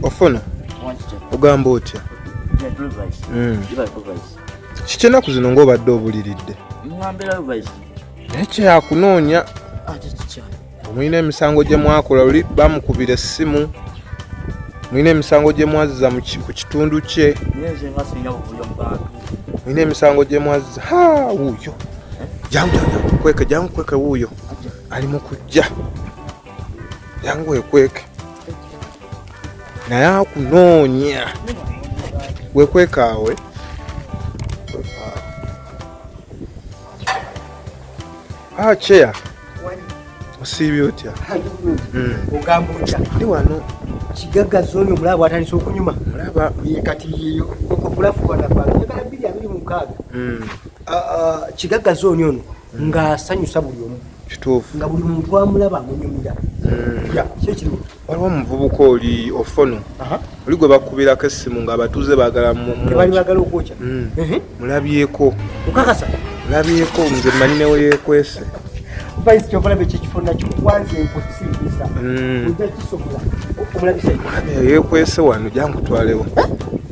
Ofuna ogamba otya? Kiki ennaku zino ng'obadde obuliridde? Ekyakunoonya mulina emisango gye mwakola luli bamukubira essimu, mulina emisango gye mwazza ku kitundu kye, mulina emisango gye mwazza. Wuuyo jangu kweke wuuyo ali mu kujja, jangu ekweke naye akunoonya. Wekwekaawe Cheya osiibye otya? Ogamba otya? Ndi wano Kigagga Zone omulaba atandise okunyuma. Mulaba kati yeyo okulafuba na balo yagala 226. Kigagga Zone ono ng'asanyusa buli omu. Kituufu. Nga buli muntu amulaba amunyumira. Kyekirimu. Waliwo omuvubuka oli Ofono. Oli gwe bakubirako essimu ng'abatuuze baagala bali baagala okwokya. Mulabyeko. Okakasa. Mulabyeko nze mmanyi ne we yeekwese. Vice Chancellor ekifo nakyo kwanze impossibilisa. Ujja kisobola. Okumulabisa yeekwese wano jangu twalewo.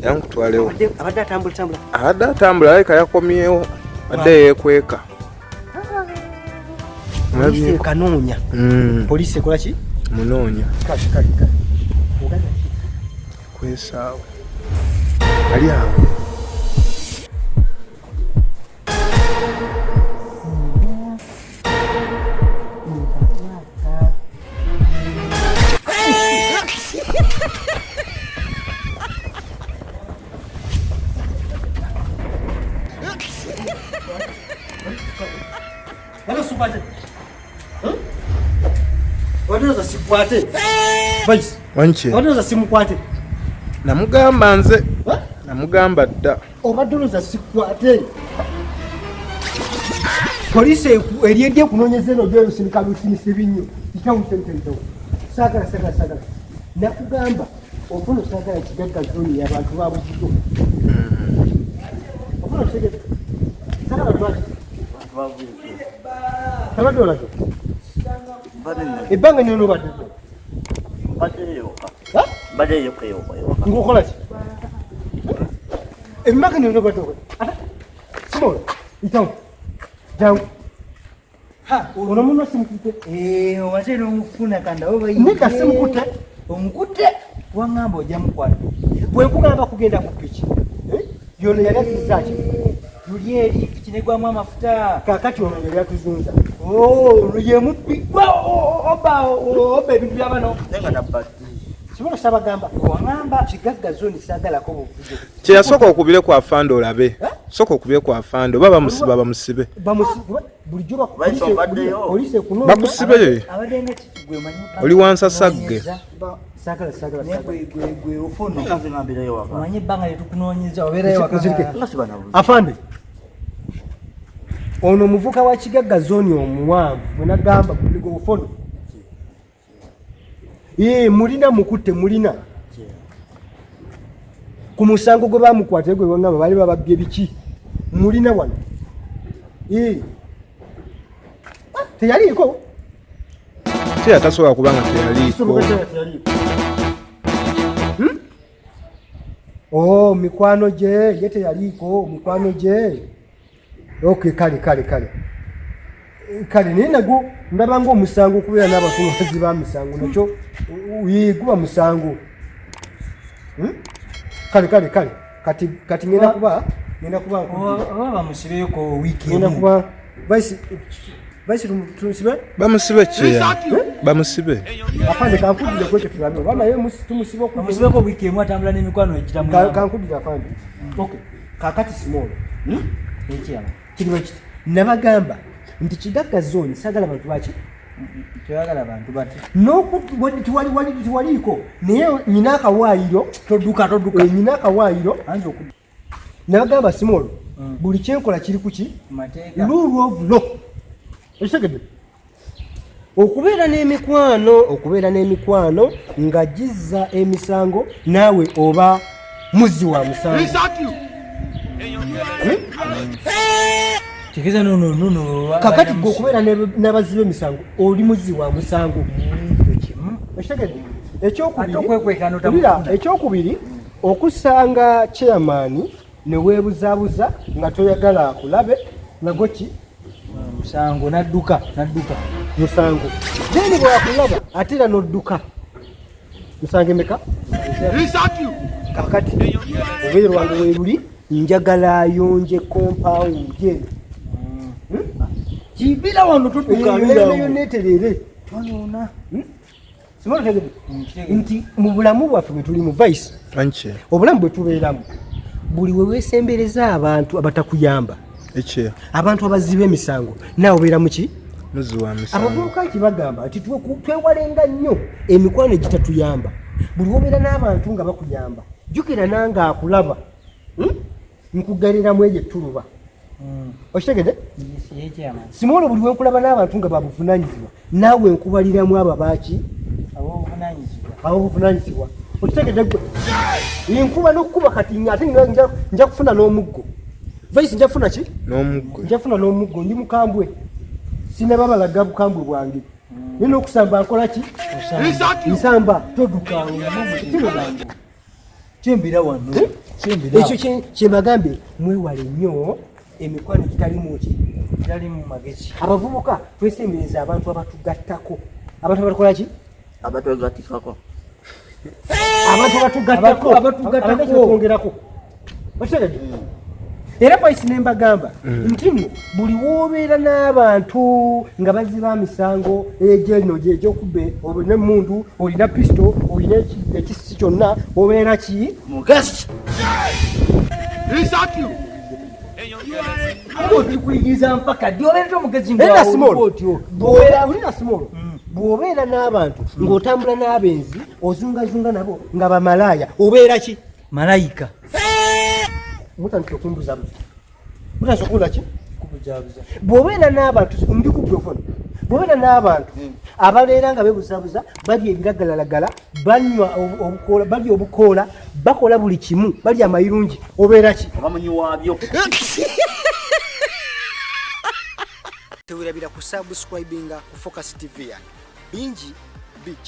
Jangu twalewo. Abadde atambula. Abadde atambula aleka yakomyewo. Adde yeekweka. Polisi kanoonya. Polisi ekola ki? Munoonya. Kati. Oganda ki? Kwesaawo. Ali awo. Wadoza sikwate. Vice. Wanche. Wadoza simukwate. Namugamba nze. Namugamba dda. Obadoza sikwate. Polisi eriye kunoonyeza eno byo sinika bifinise binyo. Itawu tentento. Sagala. Nakugamba Ofono sagala Kigagga Zone y'abantu babuzizo. Ofono segete. Sagala twaki. Tabadola ko. Ebanga nyono badde. Badde yoka. Ngokola ki? Ebanga nyono badde. Simon, itawu. Jangu. Ono muno simukute. Omaze n'omufuna kanda oba yiye. Nika simukute. Omukute wangamba ojja mukwata. Bwe nkugamba kugenda ku piki. Yono yali atuzaki. Yuli eri kinegwamu amafuta. Kakati ono yali atuzunza. Ye muppi. Oba ebintu by'abano. Nenga nabbati. Simona sabagamba. Wangamba Kigagga Zone sagalako obuvuzo. Kyeyasooka okubire ku afando olabe. Sooka okubire ku afando baba musiba bamusibe. Bulijjo polisi kuno. Bakusibe. Abadde ngati gwe manyi. Oli wansasagge. Sagala. Gwe Ofono kaze ngambirayo waka. Manyi banga letukunoonyeza obeerayo waka. Afande. Ono muvuka wa Kigagga Zone omuwanvu bwe nagamba gwe Ofono. Mulina mukutte mulina. Ku musango gwe bamukwate gwe wangamba bali bababbye biki? Mulina wano. Teyaliko. Tasobola kubanga teyaliko. Mikwano gye ye teyaliko mikwano gye. Okay, kale. Kale naye nagwo ndaba ng'omusango okubeera n'abakunguzi b'amisango nakyo guba musango. Kale. Kati ngenda kuba bamusibeko wiiki ngenda kuba Vice tumusibe? Bamusibe Cheya. Bamusibe. Afande kankudde kwekyo tulabe. Bana ye tumusibe ku bamusibeko wiiki emu atambula n'emikono egiramu. Kankudde afande. Okay. Kakati Simon. Ekyama. Kiriwe kiti. Nabagamba nti Kigagga Zone sagala bantu baki. Tuyagala bantu bati. Tiwaliko. Naye nyina akawaayiro toduka. Nyina akawaayiro anze oku. Nabagamba Simon. Buli kyenkola kiri kuki? Mateeka. Rule of law. Ekitegeddwa. Okubeera n'emikwano nga gizza emisango naawe oba muzzi wa musango. Kikiza no. Kakati gwe okubeera n'abazibe emisango oli muzzi wa musango. Ekitegeddwa. ekyokubiri okusanga chairman ne weebuzabuza nga toyagala akulabe nago ki musango nadduka musango then bwakulaba atera nodduka musango emeka kakati obeere lwange weeruli njagala ayonje compound je kibira wano tudduka neterere twanona simolo tegede nti mu bulamu bwaffe bwe tuli mu vice obulamu bwe tubeeramu buli we weesembereza abantu abatakuyamba abantu abaziba emisango naawe obeera muki abavubuka kibagamba nti twewalenga nnyo emikwano egitatuyamba buli wobeera n'abantu nga bakuyamba jjukira nange akulaba nkugaliramu egyo ettuluba okitegede simolo buli wenkulaba n'abantu nga babuvunanyizibwa naawe nkubaliramu ababaki abobuvunanyizibwa okitegede gwe nkuba n'okukuba kati ate nja kufuna n'omuggo vaisi nja kufuna ki nja kufuna n'omuggo ndi mukambwe sinaba balaga bukambwe bwange naye n'okusamba nkola ki nsamba toduka kyembira wano ekyo kyebagambe mwewale nnyo emikwano gitalimu ki gitalimu magezi abavubuka twesembereza abantu abatugattako abantu abakola ki abatugatikako abantu abatugattako okitegede era kwaisi nembagamba nti buli wobeera n'abantu nga baziba misango egyeno gyegyokubbe olina emundu olina pisto olina ekisisi kyonna obeera ki mugasi okikuyigiriza mpaka ddi obeereta omugezi olina simolo bw'obeera n'abantu ng'otambula n'abenzi ozungazunga nabo nga bamalaaya obeera ki malayika mutandika okumbuzabuza mutandika okunda ki bw'obeera n'abantu ndi ku mikrofoni bw'obeera n'abantu abaleera nga bebuzabuza balya ebiragalalagala balya obukoola bakola buli kimu balya amayirungi obeera ki abamanyi waabyo tewerabira ku subscribinga ku Focus TV yange bingi bijja